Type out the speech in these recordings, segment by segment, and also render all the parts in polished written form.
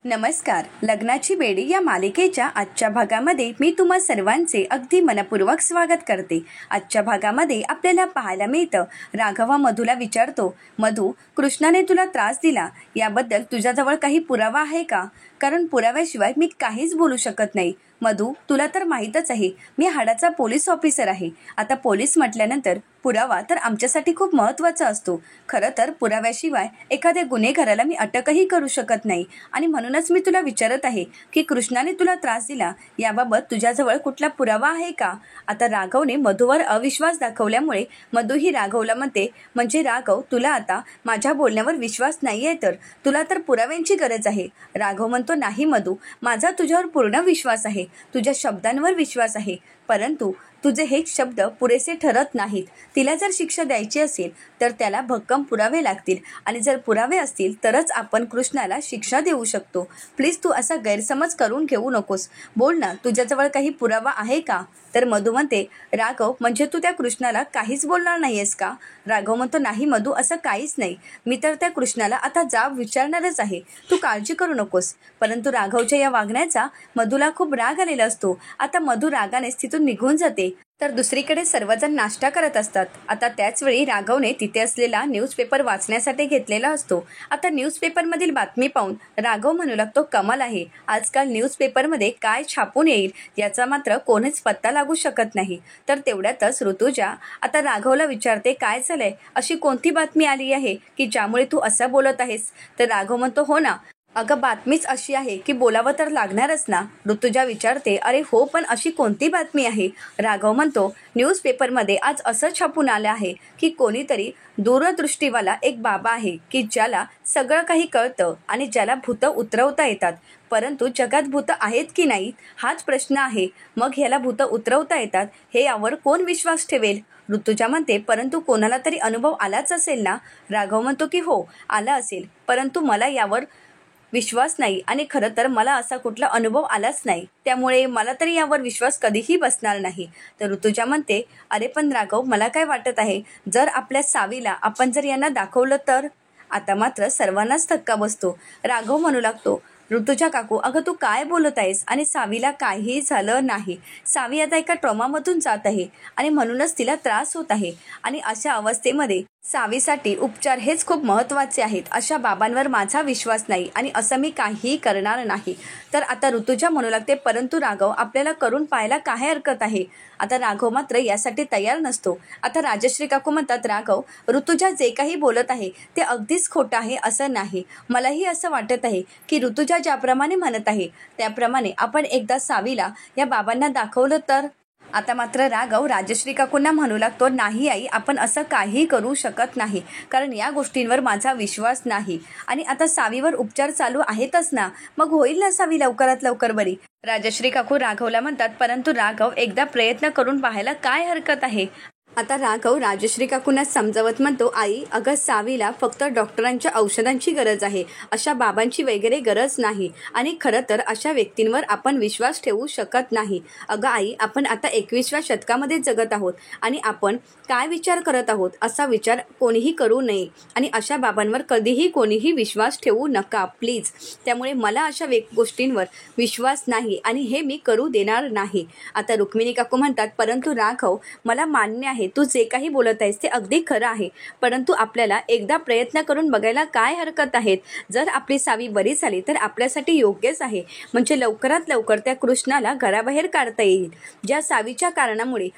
नमस्कार. लग्नाची बेडी या मालिकेच्या आजच्या भागामध्ये मी तुम्हा सर्वांचे अगदी मनपूर्वक स्वागत करते. आजच्या भागामध्ये आपल्याला पाहायला मिळतं, राघव मधूला विचारतो, मधू, कृष्णाने तुला त्रास दिला याबद्दल तुझ्याजवळ काही पुरावा आहे का? कारण पुराव्याशिवाय मी काहीच बोलू शकत नाही. मधू, तुला तर माहीतच आहे, मी हाडाचा पोलीस ऑफिसर आहे. आता पोलीस म्हटल्यानंतर पुरावा तर आमच्यासाठी खूप महत्त्वाचा असतो. खरं तर पुराव्याशिवाय एखाद्या गुन्हेगाराला मी अटकही करू शकत नाही आणि म्हणूनच मी तुला विचारत आहे की कृष्णाने तुला त्रास दिला याबाबत तुझ्याजवळ कुठला पुरावा आहे का? आता राघवने मधूवर अविश्वास दाखवल्यामुळे मधू ही राघवला म्हणते, म्हणजे राघव, तुला आता माझ्या बोलण्यावर विश्वास नाहीये तर तुला तर पुराव्यांची गरज आहे. राघव म्हणतो, नाही मधू, माझा तुझ्यावर पूर्ण विश्वास आहे, तुझ्या शब्दांवर विश्वास आहे, परंतु तुझे हे शब्द पुरेसे ठरत नाहीत. तिला जर शिक्षा द्यायची असेल तर त्याला भक्कम पुरावे लागतील आणि जर पुरावे असतील तरच आपण कृष्णाला शिक्षा देऊ शकतो. प्लीज तू असा गैरसमज करून घेऊ नकोस. बोल ना, तुझ्याजवळ काही पुरावा आहे का? तर मधू म्हणते, राघव, म्हणजे तू त्या कृष्णाला काहीच बोलणार नाहीयेस का? राघव म्हणतो, नाही मधू, असं काहीच नाही. मी तर त्या कृष्णाला आता जाब विचारणारच आहे, तू काळजी करू नकोस. परंतु राघवच्या या वागण्याचा मधूला खूप राग आलेला असतो. आता मधू रागानेच तिथून निघून जाते. तर दुसरीकडे सर्वजण नाश्ता करत असतात. आता त्याचवेळी राघवने तिथे असलेला न्यूजपेपर वाचण्यासाठी घेतलेला असतो. आता न्यूजपेपरमधील बातमी पाहून राघव म्हणू लागतो, कमाल आहे, आजकाल न्यूजपेपरमध्ये काय छापून येईल याचा मात्र कोणीच पत्ता लागू शकत नाही. तर तेवढ्यातच ऋतुजा आता राघवला विचारते, काय झालंय, अशी कोणती बातमी आली आहे की ज्यामुळे तू असं बोलत आहेस? तर राघव म्हणतो, हो ना, अगं बातमीच अशी आहे की बोलावं तर लागणारच ना. ऋतुजा विचारते, अरे हो, पण अशी कोणती बातमी आहे? राघव म्हणतो, न्यूजपेपरमध्ये आज असं छापून आलं आहे की कोणीतरी दूरदृष्टीवाला एक बाबा आहे की ज्याला सगळं काही कळतं आणि ज्याला भूतं उतरवता येतात. परंतु जगात भूतं आहेत की नाहीत हाच प्रश्न आहे. मग ह्याला भूतं उतरवता येतात हे यावर कोण विश्वास ठेवेल? ऋतुजा म्हणते, परंतु कोणाला तरी अनुभव आलाच असेल ना. राघव म्हणतो की हो, आला असेल, परंतु मला यावर विश्वास नाही आणि खरं तर मला असा कुठला अनुभव आलाच नाही, त्यामुळे मला तरी यावर विश्वास कधीही बसणार नाही. तर ऋतुजा म्हणते, अरे पण राघव, मला काय वाटत आहे, जर आपल्या सावीला आपण जर यांना दाखवलं तर? आता मात्र सर्वांनाच धक्का बसतो. राघव म्हणू लागतो, ऋतुजा काकू, अगं तू काय बोलत आहेस? आणि सावीला काहीही झालं नाही. सावी आता एका ट्रॉमामधून जात आहे आणि म्हणूनच तिला त्रास होत आहे आणि अशा अवस्थेमध्ये सावीसाठी उपचार हेच खूप महत्त्वाचे आहेत. अशा बाबांवर माझा विश्वास नाही आणि असं मी काहीही करणार नाही. तर आता ऋतुजा म्हणू लागते, परंतु राघव, आपल्याला करून पाहायला काय हरकत आहे? आता राघव मात्र यासाठी तयार नसतो. आता राजश्री काकू म्हणतात, राघव, ऋतुजा जे काही बोलत आहे ते अगदीच खोटं आहे असं नाही. मलाही असं वाटत आहे की ऋतुजा ज्याप्रमाणे म्हणत आहे त्याप्रमाणे आपण एकदा सावीला या बाबांना दाखवलं तर? आता मात्र राघव राजश्री काकूंना म्हणू लागतो, नाही आई, आपण असं काही करू शकत नाही, कारण या गोष्टींवर माझा विश्वास नाही. आणि आता सावीवर उपचार चालू आहेतच ना, मग होईल ना सावी लवकरात लवकर बरी. राजश्री काकू राघवला म्हणतात, परंतु राघव, एकदा प्रयत्न करून पाहायला काय हरकत आहे? आता राघव राजश्री काकूंना समजावत म्हणतो, आई, अगं सावीला फक्त डॉक्टरांच्या औषधांची गरज आहे, अशा बाबांची वगैरे गरज नाही. आणि खरं तर अशा व्यक्तींवर आपण विश्वास ठेवू शकत नाही. अगं आई, आपण आता 21व्या शतकामध्ये जगत आहोत आणि आपण काय विचार करत आहोत असा विचार कोणीही करू नये आणि अशा बाबांवर कधीही कोणीही विश्वास ठेवू नका प्लीज. त्यामुळे मला अशा गोष्टींवर विश्वास नाही आणि हे मी करू देणार नाही. आता रुक्मिणी काकू म्हणतात, परंतु राघव, मला मान्य आहे तू जे काही बोलत आहेस ते अगदी खरं आहे, परंतु आपल्याला एकदा प्रयत्न करून बघायला काय हरकत आहेत? जर आपली सावी बरी झाली तर आपल्यासाठी योग्यच आहे. म्हणजे लवकरात लवकर त्या कृष्णाला घराबाहेर काढता येईल. ज्या सावीच्या कारणामुळे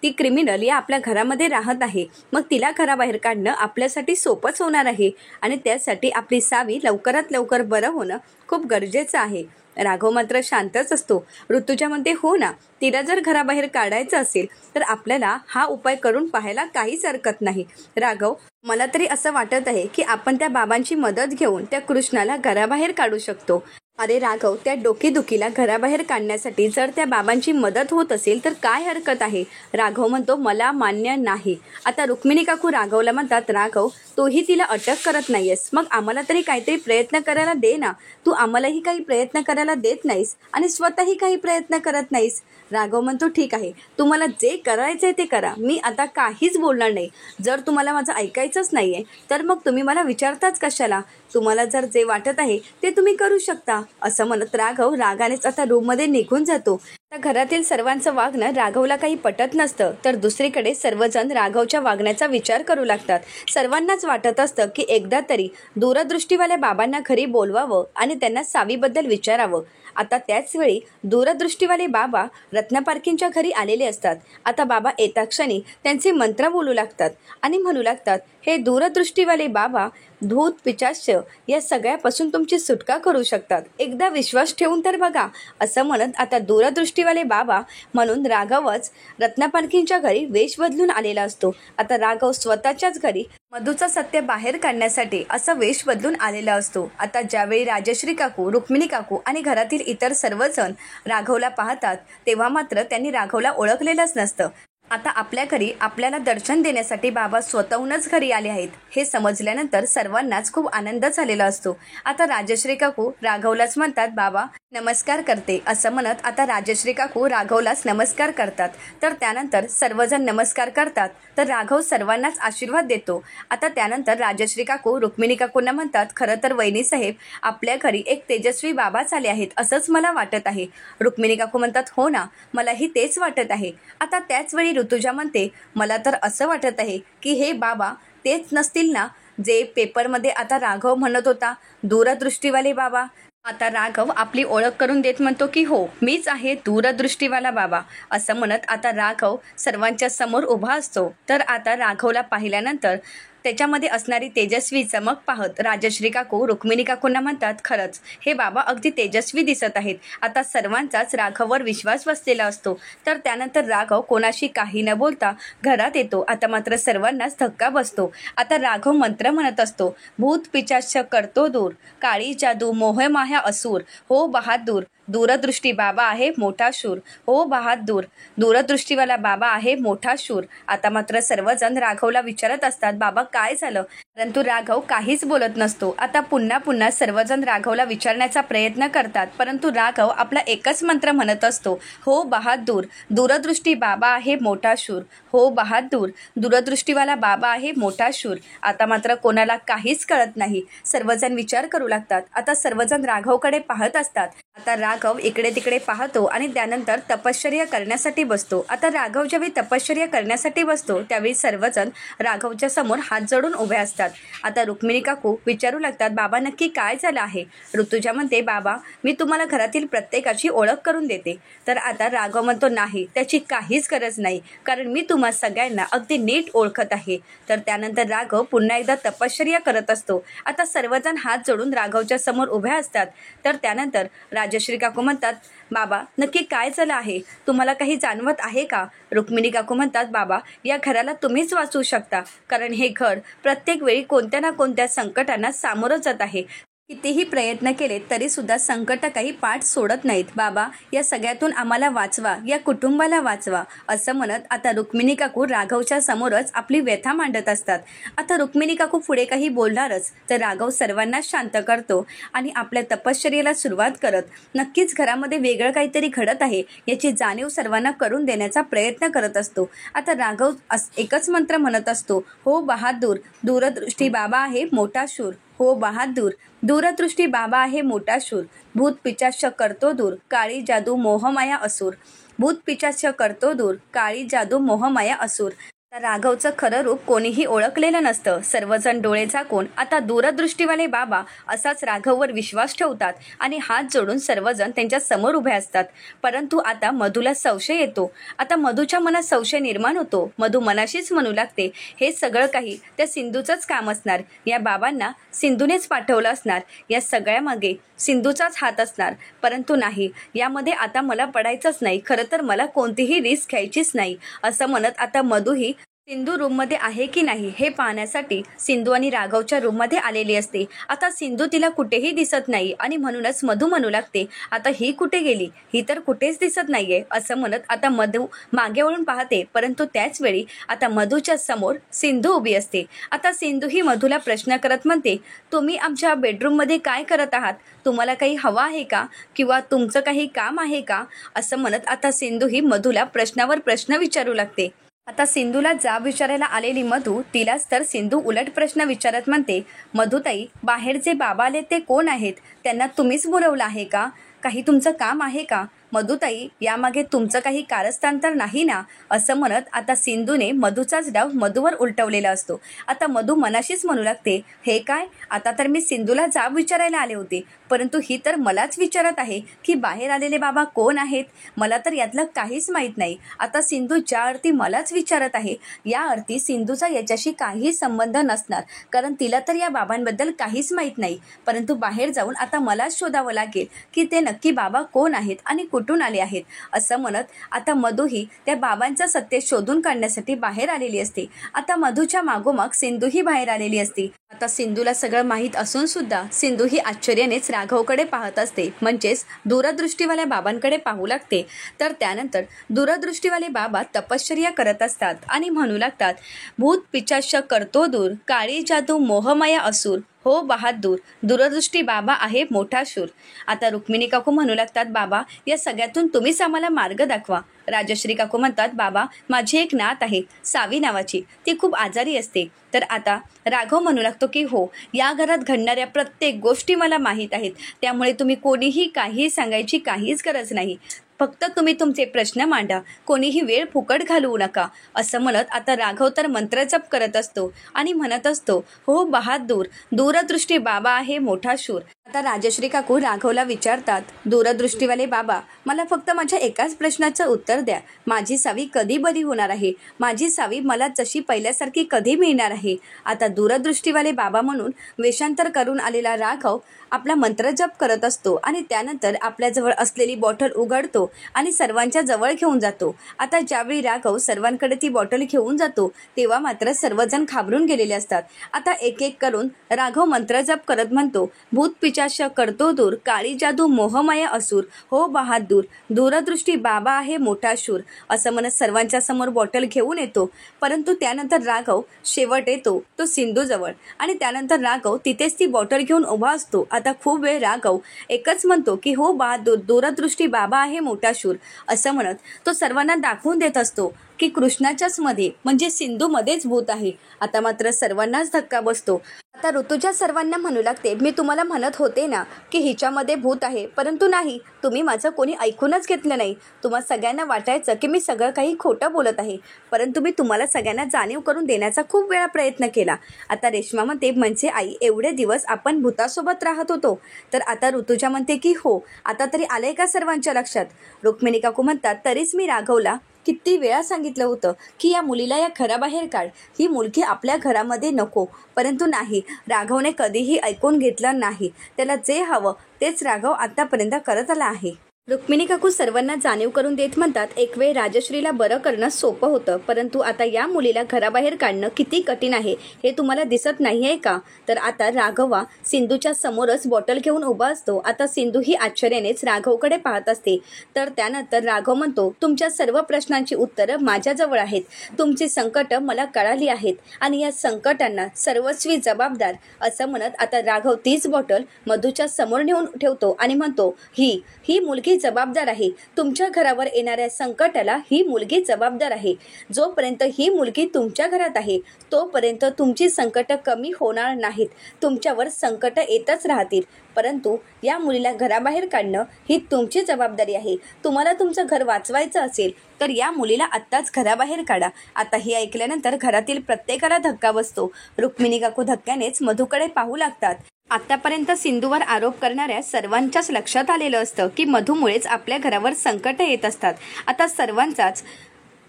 ती क्रिमिनल या आपल्या घरामध्ये राहत आहे, मग तिला घराबाहेर काढणं आपल्यासाठी सोपंच होणार आहे आणि त्यासाठी आपली सावी लवकरात लवकर बरं होणं खूप गरजेचं आहे. राघव मात्र शांतच असतो. ऋतुजा म्हणते, हो ना, तिला जर घराबाहेर काढायचं असेल तर आपल्याला हा उपाय करून पाहायला काहीच हरकत नाही. राघव, मला तरी असं वाटत आहे की आपण त्या बाबांची मदत घेऊन त्या कृष्णाला घराबाहेर काढू शकतो. अरे राघव, त्या डोकेदुखीला घराबाहेर काढण्यासाठी जर त्या बाबांची मदत होत असेल तर काय हरकत आहे? राघव म्हणतो, मला मान्य नाही. आता रुक्मिणी काकू राघवला म्हणतात, राघव, तूही तिला अटक करत नाहीयेस, मग आम्हाला तरी काहीतरी प्रयत्न करायला दे ना. तू आम्हालाही काही प्रयत्न करायला देत नाहीस आणि स्वतःही काही प्रयत्न करत नाहीस. राघव म्हणतो, ठीक आहे, तुम्हाला जे करायचंय ते करा, मी आता काहीच बोलणार नाही. जर तुम्हाला माझं ऐकायचंच नाहीये तर मग तुम्ही मला विचारताच कशाला? तुम्हाला जर जे वाटत आहे ते तुम्ही करू शकता. असं म्हणत राघव रागानेच आता रूममध्ये निघून जातो. आता घरातील सर्वांचं वागणं राघवला काही पटत नसतं, तर दुसरीकडे सर्वजण राघवच्या वागण्याचा विचार करू लागतात. सर्वांनाच वाटत असतं की एकदा तरी दूरदृष्टीवाल्या बाबांना घरी बोलवावं आणि त्यांना सावीबद्दल विचारावं. आता त्याच वेळी दूरदृष्टीवाले बाबा रत्नपारखींच्या घरी आलेले असतात. आता बाबा येता क्षणी त्यांचे मंत्र बोलू लागतात आणि म्हणू लागतात, हे दूरदृष्टीवाले बाबा भूत पिशाच या सगळ्यापासून तुमची सुटका करू शकतात. एकदा विश्वास ठेवून तर बघा. असं म्हणत आता दूरदृष्टीवाले बाबा म्हणून राघवच रत्नपारखींच्या घरी वेश बदलून आलेला असतो. आता राघव स्वतःच्याच घरी मधूचं सत्य बाहेर काढण्यासाठी असा वेश बदलून आलेला असतो. आता ज्यावेळी राजश्री काकू, रुक्मिणी काकू आणि घरातील इतर सर्वजण राघवला पाहतात तेव्हा मात्र त्यांनी राघवला ओळखलेलंच नसतं. आता आपल्या घरी आपल्याला दर्शन देण्यासाठी बाबा स्वतःहूनच घरी आले आहेत हे समजल्यानंतर सर्वांनाच खूप आनंद झालेला असतो. आता राजश्री काकू राघवलाच म्हणतात, बाबा नमस्कार करते. असं म्हणत आता राजश्री काकू राघवलाच नमस्कार करतात. तर त्यानंतर सर्वजण नमस्कार करतात तर राघव सर्वांनाच आशीर्वाद देतो. आता त्यानंतर राजश्री काकू रुक्मिणी काकूंना म्हणतात, खरं तर वहिनी साहेब, आपल्या घरी एक तेजस्वी बाबाच आले आहेत असंच मला वाटत आहे. रुक्मिणी काकू म्हणतात, हो ना, मलाही तेच वाटत आहे. आता त्याच वेळी ऋतुजा म्हणते, मला तर असं वाटत आहे की हे बाबा तेच नसतील ना जे पेपरमध्ये आता राघव म्हणत होता, दूरदृष्टीवाले बाबा. आता राघव आपली ओळख करून देत म्हणतो की हो, मीच आहे दूरदृष्टीवाला बाबा. असं म्हणत आता राघव सर्वांच्या समोर उभा असतो. तर आता राघवला पाहिल्यानंतर त्याच्यामध्ये असणारी तेजस्वी चमक पाहत राजश्री काकू रुक्मिणी काकूंना म्हणतात, खरंच हे बाबा अगदी तेजस्वी दिसत आहेत. आता सर्वांचाच राघववर विश्वास बसलेला असतो. तर त्यानंतर राघव कोणाशी काही न बोलता घरात येतो. आता मात्र सर्वांनाच धक्का बसतो. आता राघव मंत्र म्हणत असतो, भूत पिशाच करतो दूर, काळी जादू मोहमाया असूर, हो बहादूर दूरदृष्टी बाबा आहे मोठा शूर, हो बहादूर दूरदृष्टीवाला बाबा आहे मोठा शूर. आता मात्र सर्वजण राघवला विचारत असतात, बाबा काय झालं? परंतु राघव काहीच बोलत नसतो. आता पुन्हा पुन्हा सर्वजण राघवला विचारण्याचा प्रयत्न करतात, परंतु राघव आपला एकच मंत्र म्हणत असतो, हो बहादूर दूरदृष्टी बाबा आहे मोठा शूर, हो बहादूर दूरदृष्टीवाला बाबा आहे मोठा शूर. आता मात्र कोणाला काहीच कळत नाही. सर्वजण विचार करू लागतात. आता सर्वजण राघवकडे पाहत असतात. आता राघव इकडे तिकडे पाहतो आणि त्यानंतर तपश्चर्या करण्यासाठी बसतो. आता राघव ज्यावेळी तपश्चर्या करण्यासाठी बसतो त्यावेळी सर्वजण राघवच्या समोर हात जोडून उभे असतात. आता रुक्मिणी काकू विचारू लागतात, बाबा नक्की काय झालं आहे? ऋतुजा म्हणते, बाबा मी तुम्हाला घरातील प्रत्येकाची ओळख करून देते. तर आता राघव म्हणतो, नाही, त्याची काहीच गरज नाही, कारण मी तुम्हा सगळ्यांना अगदी नीट ओळखत आहे. तर त्यानंतर राघव पुन्हा एकदा तपश्चर्या करत असतो. आता सर्वजण हात जोडून राघवच्या समोर उभे असतात. तर त्यानंतर राजश्री काकू म्हणतात, बाबा नक्की काय झालं आहे? तुम्हाला काही जाणवत आहे का? रुक्मिणी काकू म्हणतात, बाबा या घराला तुम्हीच वाचवू शकता, कारण हे घर प्रत्येक वेळी कोणत्या ना कोणत्या संकटांना सामोरं जात आहे. कितीही प्रयत्न केले तरी सुद्धा संकट काही पाठ सोडत नाहीत. बाबा या सगळ्यातून आम्हाला वाचवा, या कुटुंबाला वाचवा. असं म्हणत आता रुक्मिणी काकू राघवच्या समोरच आपली व्यथा मांडत असतात. आता रुक्मिणी काकू पुढे काही बोलणारच तर राघव सर्वांना शांत करतो आणि आपल्या तपश्चर्येला सुरुवात करत नक्कीच घरामध्ये वेगळं काहीतरी घडत आहे याची जाणीव सर्वांना करून देण्याचा प्रयत्न करत असतो. आता राघव एकच मंत्र म्हणत असतो, हो बहादूर दूरदृष्टी बाबा आहे मोठा शूर, हो बहादूर दूरदृष्टी बाबा आहे मोठा शूर, भूत पिशाच करतो दूर, काळी जादू मोहमाया असूर, भूत पिशाच करतो दूर, काळी जादू मोहमाया असूर. राघवचं खरं रूप कोणीही ओळखलेलं नसतं. सर्वजण डोळे झाकून आता दूरदृष्टीवाले बाबा असाच राघववर विश्वास ठेवतात आणि हात जोडून सर्वजण त्यांच्या समोर उभे असतात. परंतु आता मधूला संशय येतो. आता मधूच्या मनात संशय निर्माण होतो. मधू मनाशीच म्हणू लागते, हे सगळं काही त्या सिंधूचंच काम असणार, या बाबांना सिंधूनेच पाठवलं असणार, या सगळ्यामागे सिंधूचाच हात असणार. परंतु नाही, यामध्ये आता मला पडायचंच नाही, खरं तर मला कोणतीही रिस्क घ्यायचीच नाही. असं म्हणत आता मधूही सिंधू रूममध्ये आहे की नाही हे पाहण्यासाठी सिंधू आणि राघवच्या रूममध्ये आलेली असते. आता सिंधू तिला कुठेही दिसत नाही आणि म्हणूनच मधू म्हणू लागते, आता ही कुठे गेली, ही तर कुठेच दिसत नाहीये. असं म्हणत आता मधू मागे वळून पाहते, परंतु त्याच वेळी आता मधूच्या समोर सिंधू उभी असते. आता सिंधू ही मधूला प्रश्न करत म्हणते, तुम्ही आमच्या बेडरूममध्ये काय करत आहात, तुम्हाला काही हवं आहे का, किंवा तुमचं काही काम आहे का? असं म्हणत आता सिंधू ही मधूला प्रश्नावर प्रश्न विचारू लागते. आता सिंधूला जाब विचारायला आलेली मधू तिलाच तर सिंधू उलट प्रश्न विचारत म्हणते, मधुताई, बाहेर जे बाबा आले ते कोण आहेत, त्यांना तुम्हीच बोलवलं आहे का, काही तुमचं काम आहे का? मधुताई, यामागे तुमचं काही कारस्थान तर नाही ना? असं म्हणत आता सिंधूने मधूचाच डाव मधूवर उलटवलेला असतो. आता मधू मनाशीच म्हणू लागते, हे काय, आता तर मी सिंधूला जाब विचारायला आले होते, परंतु ही तर मलाच विचारत आहे की बाहेर आलेले बाबा कोण आहेत. मला तर यातलं काहीच माहीत नाही. आता सिंधू ज्या अर्थी मलाच विचारत आहे, या अर्थी सिंधूचा याच्याशी काही संबंध नसणार, कारण तिला तर या बाबांबद्दल काहीच माहीत नाही. परंतु बाहेर जाऊन आता मलाच शोधावं लागेल की ते नक्की बाबा कोण आहेत आणि कुठून आले आहेत. असं म्हणत आता मधू ही त्या बाबांचं सत्य शोधून काढण्यासाठी बाहेर आलेली असते. आता मधूच्या मागोमाग सिंधू ही बाहेर आलेली असते. आता सिंधूला सगळं माहीत असून सुद्धा सिंधू ही आश्चर्यानेच राघवकडे पाहत असते, म्हणजेच दूरदृष्टीवाल्या बाबांकडे पाहू लागते. तर त्यानंतर दूरदृष्टीवाले बाबा तपश्चर्या करत असतात आणि म्हणू लागतात, भूत पिशाच करतो दूर, काळी जादू मोहमाया असुर, हो बहादूर, दूरदृष्टी बाबा आहे मोठा शूर. आता रुक्मिणी काकू म्हणू लागतात, बाबा, या सगळ्यातून तुम्हीच आम्हाला मार्ग दाखवा. राजश्री काकू म्हणतात, बाबा, माझी एक नात आहे सावी नावाची, ती खूप आजारी असते. तर आता राघव म्हणू लागतो की हो, या घरात घडणाऱ्या प्रत्येक गोष्टी मला माहीत आहेत, त्यामुळे तुम्ही कोणीही काही सांगायची काहीच गरज नाही, फक्त तुम्ही तुमचे प्रश्न मांडा, कोणीही वेळ फुकट घालवू नका. असं म्हणत आता राघव तर मंत्रजप करत असतो आणि म्हणत असतो, हो बहादूर, दूरदृष्टी बाबा आहे मोठा शूर. आता राजश्री काकू राघवला विचारतात, दूरदृष्टीवाले बाबा, मला फक्त माझ्या एकाच प्रश्नाचं उत्तर द्या, माझी सावी कधी बरी होणार आहे, माझी सावी मला जशी पहिल्यासारखी कधी मिळणार आहे. आता दूरदृष्टीवाले बाबा म्हणून वेषांतर करून आलेला राघव आपला मंत्रजप करत असतो आणि त्यानंतर आपल्याजवळ असलेली बॉटल उघडतो आणि सर्वांच्या जवळ घेऊन जातो. आता ज्यावेळी राघव सर्वांकडे ती बॉटल घेऊन जातो तेव्हा मात्र सर्वजण घाबरून गेलेले असतात. आता एक एक करून राघव मंत्रजप करत म्हणतो, भूत पिशाच करतो दूर, काळी जादू मोहमाया असुर, हो बहादूर, दूरदृष्टी बाबा आहे मोठा शूर. असं म्हणत सर्वांच्या समोर बॉटल घेऊन येतो. परंतु त्यानंतर राघव शेवट येतो तो सिंधूजवळ आणि त्यानंतर राघव तिथेच ती बॉटल घेऊन उभा असतो. आता खूप वेळ राघव एकच म्हणतो की हो बहादूर, दूरदृष्टी बाबा आहे मोठा शूर. असं म्हणत तो सर्वांना दाखवून देत असतो की कृष्णाच्याच मध्ये म्हणजे सिंधूमध्येच भूत आहे. आता मात्र सर्वांनाच धक्का बसतो. आता ऋतुजा सर्वांना म्हणू लागते, मी तुम्हाला म्हणत होते ना की हिच्यामध्ये भूत आहे, परंतु नाही, तुम्ही माझं कोणी ऐकूनच घेतलं नाही. तुम्हा सगळ्यांना वाटायचं की मी सगळं काही खोटं बोलत आहे, परंतु मी तुम्हाला सगळ्यांना जाणीव करून देण्याचा खूप वेळा प्रयत्न केला. आता रेश्मा म्हणते, म्हणजे आई, एवढे दिवस आपण भूतासोबत राहत होतो. तर आता ऋतुजा म्हणते की हो, आता तरी आलंय का सर्वांच्या लक्षात? रुक्मिणी काकू म्हणतात, तरीच मी राघवला किती वेळा सांगितलं होतं की या मुलीला या घराबाहेर काढ, ही मुलगी आपल्या घरामध्ये नको, परंतु नाही, राघवने कधीही ऐकून घेतलं नाही. त्याला जे हवं तेच राघव आतापर्यंत करत आला आहे. रुक्मिणी काकू सर्वांना जाणीव करून देत म्हणतात, एक वेळ राजश्रीला बरं करणं सोपं होतं, परंतु आता या मुलीला घराबाहेर काढणं किती कठीण आहे हे तुम्हाला दिसत नाही आहे का? तर आता राघवा सिंधूच्या समोरच बॉटल घेऊन उभा असतो. आता सिंधू ही आश्चर्यानेच राघवकडे पाहत असते. तर त्यानंतर राघव म्हणतो, तुमच्या सर्व प्रश्नांची उत्तरं माझ्याजवळ आहेत, तुमची संकटं मला कळाली आहेत आणि या संकटांना सर्वस्वी जबाबदार. असं म्हणत आता राघव तीच बॉटल मधूच्या समोर नेऊन ठेवतो आणि म्हणतो, ही मुलगी जबाबदार आहे, तुमच्या घरावर येणाऱ्या संकटाला ही मुलगी जबाबदार आहे. जोपर्यंत ही मुलगी तुमच्या घरात आहे तोपर्यंत तुमची संकट कमी होणार नाहीत, तुमच्यावर संकट येतच राहतील, परंतु या मुलीला घराबाहेर काढणं ही तुमची जबाबदारी आहे. तुम्हाला तुमचं घर वाचवायचं असेल तर या मुलीला आत्ताच घराबाहेर काढा. आता हे ऐकल्यानंतर घरातील प्रत्येकाला धक्का बसतो. रुक्मिणी काकू धक्क्यानेच मधूकडे पाहू लागतात. आतापर्यंत सिंधूवर आरोप करणाऱ्या सर्वांच्याच लक्षात आलेलं असतं की मधूमुळेच आपल्या घरावर संकट येत असतात. आता सर्वांचाच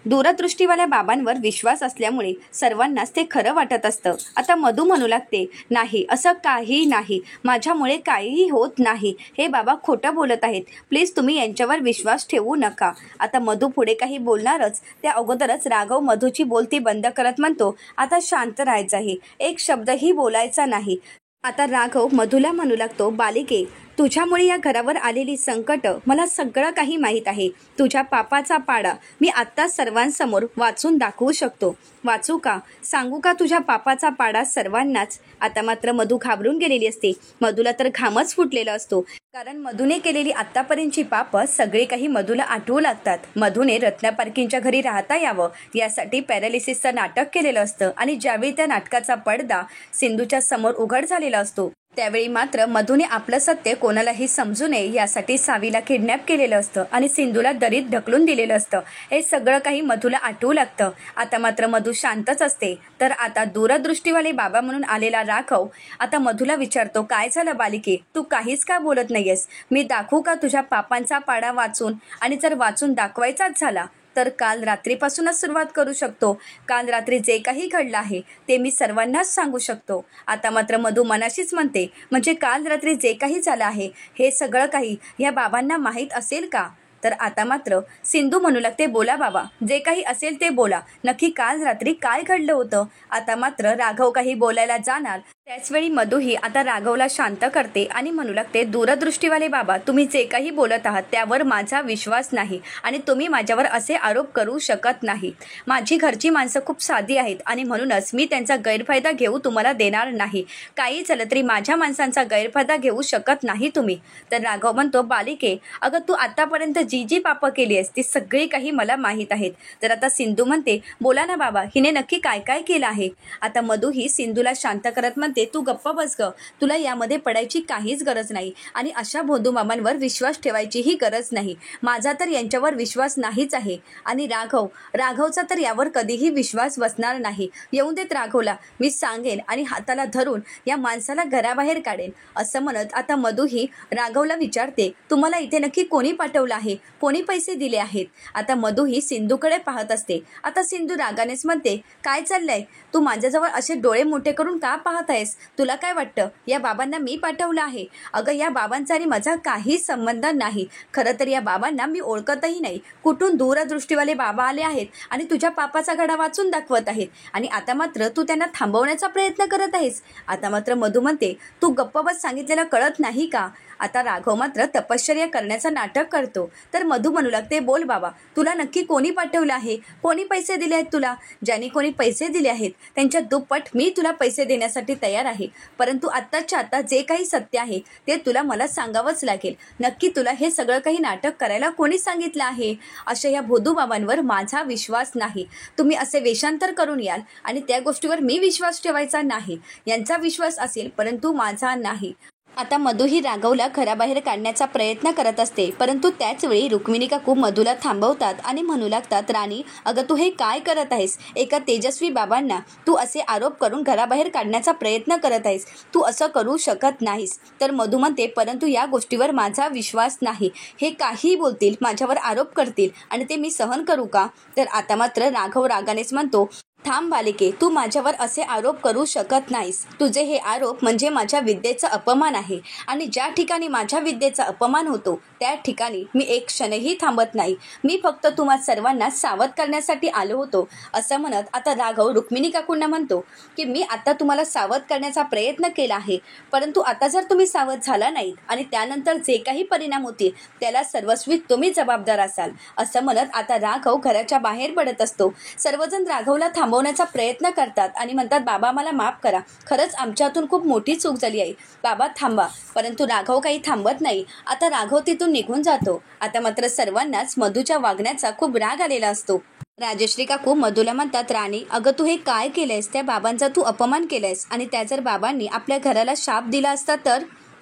दूरदृष्टीवाल्या बाबांवर विश्वास असल्यामुळे सर्वांनाच ते खरं वाटत असतं. आता मधू म्हणू लागते, नाही, असं काही नाही, माझ्यामुळे काहीही होत नाही, हे बाबा खोटं बोलत आहेत, प्लीज तुम्ही यांच्यावर विश्वास ठेवू नका. आता मधू पुढे काही बोलणारच त्या अगोदरच राघव मधूची बोलती बंद करत म्हणतो, आता शांत राहायचं आहे, एक शब्दही बोलायचा नाही. आता राघव मधूला म्हणू लागतो, बालिके, तुझ्यामुळे या घरावर आलेली संकट मला सगळं काही माहीत आहे. तुझ्या पापाचा पाडा मी आत्ता सर्वांसमोर वाचून दाखवू शकतो. वाचू का? सांगू का तुझ्या पापाचा पाडा सर्वांनाच? आता मात्र मधू घाबरून गेलेली असते. मधूला तर घामच फुटलेला असतो, कारण मधूने केलेली आत्तापर्यंतची पापं सगळे काही मधूला आठवू लागतात. मधूने रत्ना पारखींच्या घरी राहता यावं यासाठी पॅरालिसिसचं नाटक केलेलं असतं आणि ज्यावेळी त्या नाटकाचा पडदा सिंधूच्या समोर उघड झालेला असतो त्यावेळी मात्र मधूने आपलं सत्य कोणालाही समजू नये यासाठी सावीला किडनॅप केलेलं असतं आणि सिंधूला दरीत ढकलून दिलेलं असतं. हे सगळं काही मधूला आठवू लागतं. आता मात्र मधू शांतच असते. तर आता दूरदृष्टीवाले बाबा म्हणून आलेला राघव आता मधूला विचारतो, काय झालं बालिके, तू काहीच का बोलत नाहीयेस? मी दाखवू का तुझ्या पापांचा पाडा वाचून? आणि जर वाचून दाखवायचाच झाला तर काल रात्रीपासूनच सुरुवात करू शकतो. काल रात्री जे काही घडलं आहे ते मी सर्वांनाच सांगू शकतो. आता मात्र मधू मनाशीच म्हणते, म्हणजे काल रात्री जे काही झालं आहे हे सगळं काही या बाबांना माहीत असेल का? तर आता मात्र सिंधू म्हणू लागते, बोला बाबा, जे काही असेल ते बोला, नक्की काल रात्री काय घडलं होतं? आता मात्र राघव काही बोलायला जाणार त्याचवेळी मधूही आता राघवला शांत करते आणि म्हणू लागते, दूरदृष्टीवाले बाबा, तुम्ही जे काही बोलत आहात त्यावर माझा विश्वास नाही आणि तुम्ही माझ्यावर असे आरोप करू शकत नाही. माझी घरची माणसं खूप साधी आहेत आणि म्हणूनच मी त्यांचा गैरफायदा घेऊ तुम्हाला देणार नाही. काही झालं तरी माझ्या माणसांचा गैरफायदा घेऊ शकत नाही तुम्ही. तर राघव म्हणतो, बालिके, अगं तू आतापर्यंत जी जी पापं केली आहेस ती सगळी काही मला माहीत आहेत. तर आता सिंधू म्हणते, बोला ना बाबा, हिने नक्की काय काय केलं आहे? आता मधू ही सिंधूला शांत करत म्हणते, तू गप्प बस ग, तुला यामध्ये पडायची काहीच गरज नाही आणि अशा भोदू मामांवर विश्वास ठेवायचीही गरज नाही. माझा तर यांच्यावर विश्वास नाहीच आहे आणि राघवचा तर यावर कधीही विश्वास बसणार नाही. येऊन देत राघवला, मी सांगेन आणि हाताला धरून या माणसाला घराबाहेर काढेन. असं म्हणत आता मधू ही राघवला विचारते, तुम्हाला इथे नक्की कोणी पाठवलं आहे? कोणी पैसे दिले आहेत? आता मधू ही सिंधूकडे पाहत असते. आता सिंधू रागानेच म्हणते, काय चाललंय? तू माझ्याजवळ असे डोळे मोठे करून का पाहत आहेस? तुला काय वाटतं या बाबांना मी पाठवलं आहे? अगं, या बाबांचा आणि माझा काही संबंध नाही. खरं तर या बाबांना मी ओळखतही नाही. कुठून दूरदृष्टीवाले बाबा आले आहेत आणि तुझ्या पापाचा घडा वाचून दाखवत आहेत आणि आता मात्र तू त्यांना थांबवण्याचा प्रयत्न करत आहेस. आता मात्र मधू म्हणते, तू गप्प बस, सांगितलेलं कळत नाही का? आता राघव मात्र तपश्चर्या करण्याचं नाटक करतो. तर मधू म्हणू लागते, बोल बाबा, तुला नक्की कोणी पाठवलं आहे? कोणी पैसे दिले आहेत तुला? ज्यांनी कोणी पैसे दिले आहेत त्यांच्या दुप्पट मी तुला पैसे देण्यासाठी तयार आहे. परंतु आत्ताच्या आता जे काही सत्य आहे ते तुला मला सांगावंच लागेल. नक्की तुला हे सगळं काही नाटक करायला कोणी सांगितलं आहे? अशा या भोदू बाबांवर माझा विश्वास नाही. तुम्ही असे वेषांतर करून याल आणि त्या गोष्टीवर मी विश्वास ठेवायचा नाही. यांचा विश्वास असेल परंतु माझा नाही. आता मधू ही राघवला घराबाहेर काढण्याचा प्रयत्न करत असते, परंतु त्याचवेळी रुक्मिणी काकू मधूला थांबवतात आणि म्हणू लागतात, राणी, अगं तू हे काय करत आहेस? एका तेजस्वी बाबांना तू असे आरोप करून घराबाहेर काढण्याचा प्रयत्न करत आहेस. तू असं करू शकत नाहीस. तर मधू म्हणते, परंतु या गोष्टीवर माझा विश्वास नाही. हे काही बोलतील, माझ्यावर आरोप करतील आणि ते मी सहन करू का? तर आता मात्र राघव रागानेच म्हणतो, थांब बालिके, तू माझ्यावर असे आरोप करू शकत नाहीस. तुझे हे आरोप म्हणजे माझ्या विद्येचा अपमान आहे आणि ज्या ठिकाणी माझ्या विद्येचा अपमान होतो त्या ठिकाणी मी एक क्षणही थांबत नाही. मी फक्त तुम्हा सर्वांना सावध करण्यासाठी आलो होतो. असं म्हणत आता राघव रुक्मिणी काकूंना म्हणतो की मी आता तुम्हाला सावध करण्याचा प्रयत्न केला आहे, परंतु आता जर तुम्ही सावध झाला नाहीत आणि त्यानंतर जे काही परिणाम होतील त्याला सर्वस्वी तुम्ही जबाबदार असाल. असं म्हणत आता राघव घराच्या बाहेर पडत असतो. सर्वजण राघवला थांबवण्याचा प्रयत्न करतात आणि म्हणतात, बाबा मला माफ करा, खरंच आमच्या हातून खूप मोठी चूक झाली आहे, बाबा थांबा. परंतु राघव काही थांबत नाही. आता राघव तिथून निघून जातो. आता मात्र सर्वांनाच मधूच्या वागण्याचा खूप राग आलेला असतो. राजश्री काकू मधूला म्हणतात, राणी, अगं तू हे काय केलंयस? त्या बाबांचा तू अपमान केलायस आणि त्या जर बाबांनी आपल्या घराला शाप दिला असता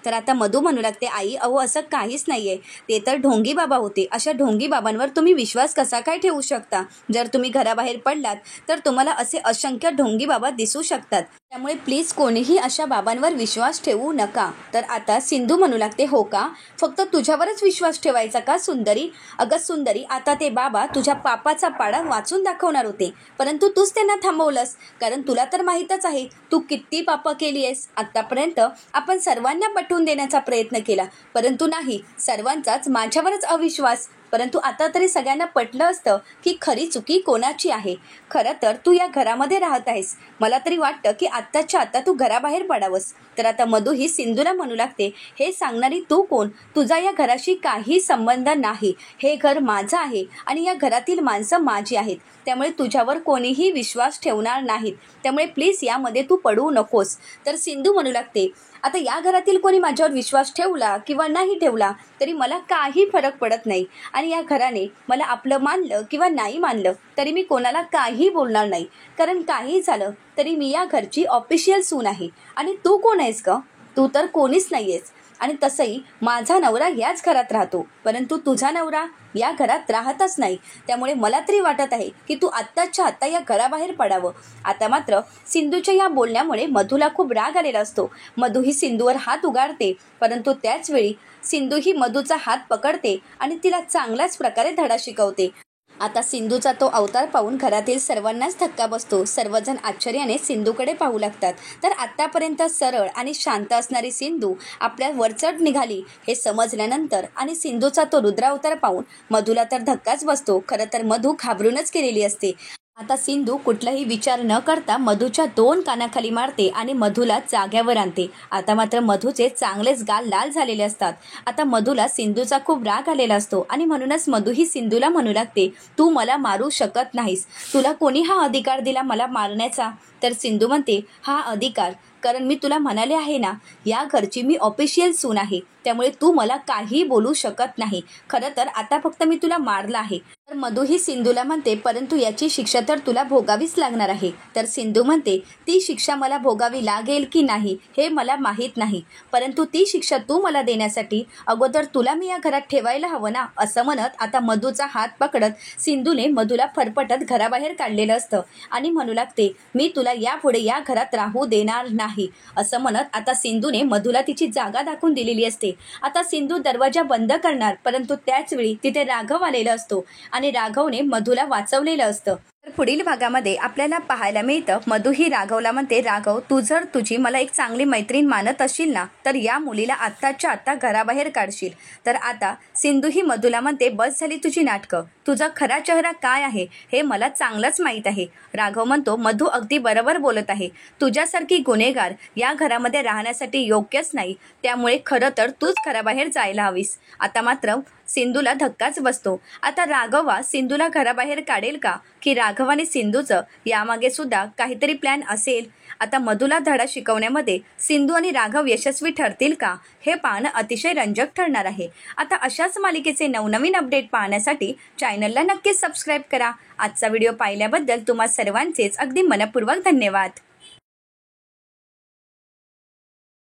तर आता मधू म्हणू लागते, आई, अहो असं काहीच नाहीये, ते तर ढोंगी बाबा होते. अशा ढोंगी बाबांवर तुम्ही विश्वास कसा काय ठेवू शकता? जर तुम्ही घराबाहेर पडलात तर तुम्हाला असे असंख्य ढोंगी बाबा दिसू शकतात. त्यामुळे प्लीज कोणीही अशा बाबांवर विश्वास ठेवू नका. तर आता सिंधू म्हणू लागते, हो का, फक्त तुझ्यावरच विश्वास ठेवायचा का सुंदरी? अगं सुंदरी, आता ते बाबा तुझ्या पापाचा पाडा वाचून दाखवणार होते, परंतु तूच त्यांना थांबवलंस. कारण तुला तर माहीतच आहे तू किती पापं केली आहेस. आत्तापर्यंत आपण सर्वांना पटवून देण्याचा प्रयत्न केला, परंतु नाही, सर्वांचाच माझ्यावरच अविश्वास. परंतु आता तरी सगळ्यांना पटलं असतं की खरी चुकी कोणाची आहे. खरं तर तू या घरामध्ये राहत आहेस. मला तरी वाटतं की आत्ताच्या आता तू घराबाहेर पडावंस. तर आता मधू ही सिंधूला म्हणू लागते, हे सांगणारी तू कोण? तुझा या घराशी काही संबंध नाही. हे घर माझं आहे आणि या घरातील माणसं माझी आहेत. त्यामुळे तुझ्यावर कोणीही विश्वास ठेवणार नाहीत. त्यामुळे प्लीज यामध्ये तू पडू नकोस. तर सिंधू म्हणू लागते, आता या घरातील कोणी माझ्यावर विश्वास ठेवला किंवा नाही ठेवला तरी मला काही फरक पडत नाही. आणि या घराने मला आपलं मानलं किंवा नाही मानलं तरी मी कोणाला काही बोलणार नाही. कारण काही झालं तरी मी या घरची ऑफिशियल सून आहे. आणि तू कोण आहेस का? तू तर कोणीच नाही आहेस. आणि तसंही माझा नवरा याच घरात राहतो, परंतु तुझा नवरा या घरात राहतच नाही. त्यामुळे मला तरी वाटत आहे की तू आत्ताच्या आत्ता या घराबाहेर पडावं. आता मात्र सिंधूच्या या बोलण्यामुळे मधूला खूप राग आलेला असतो. मधू ही सिंधूवर हात उगारते, परंतु त्याच वेळी सिंधू ही मधूचा हात पकडते आणि तिला चांगल्याच प्रकारे धडा शिकवते. आता सिंधूचा तो अवतार पाहून घरातील सर्वांनाच धक्का बसतो. सर्वजण आश्चर्याने सिंधूकडे पाहू लागतात. तर आत्तापर्यंत सरळ आणि शांत असणारी सिंधू आपल्या वरचढ निघाली हे समजल्यानंतर आणि सिंधूचा तो रुद्रावतार पाहून मधूला तर धक्काच बसतो. खरं तर मधू घाबरूनच गेलेली असते. आता सिंधू कुठलाही विचार न करता मधूच्या 2 कानाखाली मारते आणि मधूला जाग्यावर आणते. आता मात्र मधूचे चांगलेच गाल लाल झालेले असतात. आता मधूला सिंधूचा खूप राग आलेला असतो आणि म्हणूनच मधू ही सिंधूला म्हणू लागते, तू मला मारू शकत नाहीस. तुला कोणी हा अधिकार दिला मला मारण्याचा? तर सिंधू म्हणते, हा अधिकार कारण मी तुला म्हणाले आहे ना, या घरची मी ऑफिशियल सून आहे. त्यामुळे तू मला काही बोलू शकत नाही. खरं तर आता फक्त मी तुला मारलं आहे. तर मधू ही सिंधूला म्हणते, परंतु याची शिक्षा तर तुला भोगावीच लागणार आहे. तर सिंधू म्हणते, ती शिक्षा मला भोगावी लागेल की नाही हे मला माहीत नाही, परंतु ती शिक्षा तू मला देण्यासाठी अगोदर तुला मी या घरात ठेवायला हवं ना. असं म्हणत आता मधूचा हात पकडत सिंधूने मधूला फरफटत घराबाहेर काढलेलं असतं आणि म्हणू लागते, मी तुला यापुढे या घरात राहू देणार नाही. असं म्हणत आता सिंधूने मधूला तिची जागा दाखवून दिलेली असते. आता सिंधू दरवाजा बंद करणार, परंतु त्याच वेळी तिथे राघव आलेला असतो आणि राघवने मधूला वाचवलेलं असतं. तर पुढील भागामध्ये आपल्याला पाहायला मिळतं, मधू ही राघवला म्हणते, राघव तू जर तुझी मला एक चांगली मैत्रीण मानत असशील ना तर या मुलीला आत्ताच्या आत्ता घराबाहेर काढशील. तर आता सिंधू ही मधूला म्हणते, बस झाली तुझी नाटकं, तुझा खरा चेहरा काय आहे हे मला चांगलंच माहीत आहे. राघव म्हणतो, मधू अगदी बरोबर बोलत आहे. तुझ्यासारखी गुन्हेगार या घरामध्ये राहण्यासाठी योग्यच नाही. त्यामुळे खरं तर तूच घराबाहेर जायला हवीस. आता मात्र सिंधूला धक्काच बसतो. आता राघवा सिंधूला घराबाहेर काढेल का की राघव आणि सिंधूचं यामागे सुद्धा काहीतरी प्लॅन असेल? आता मधूला धडा शिकवण्यामध्ये सिंधू आणि राघव यशस्वी ठरतील का हे पाहणं अतिशय रंजक ठरणार आहे. आता अशाच मालिकेचे नवनवीन अपडेट पाहण्यासाठी चॅनलला नक्कीच सबस्क्राईब करा. आजचा व्हिडिओ पाहिल्याबद्दल तुम्हा सर्वांचेच अगदी मनपूर्वक धन्यवाद.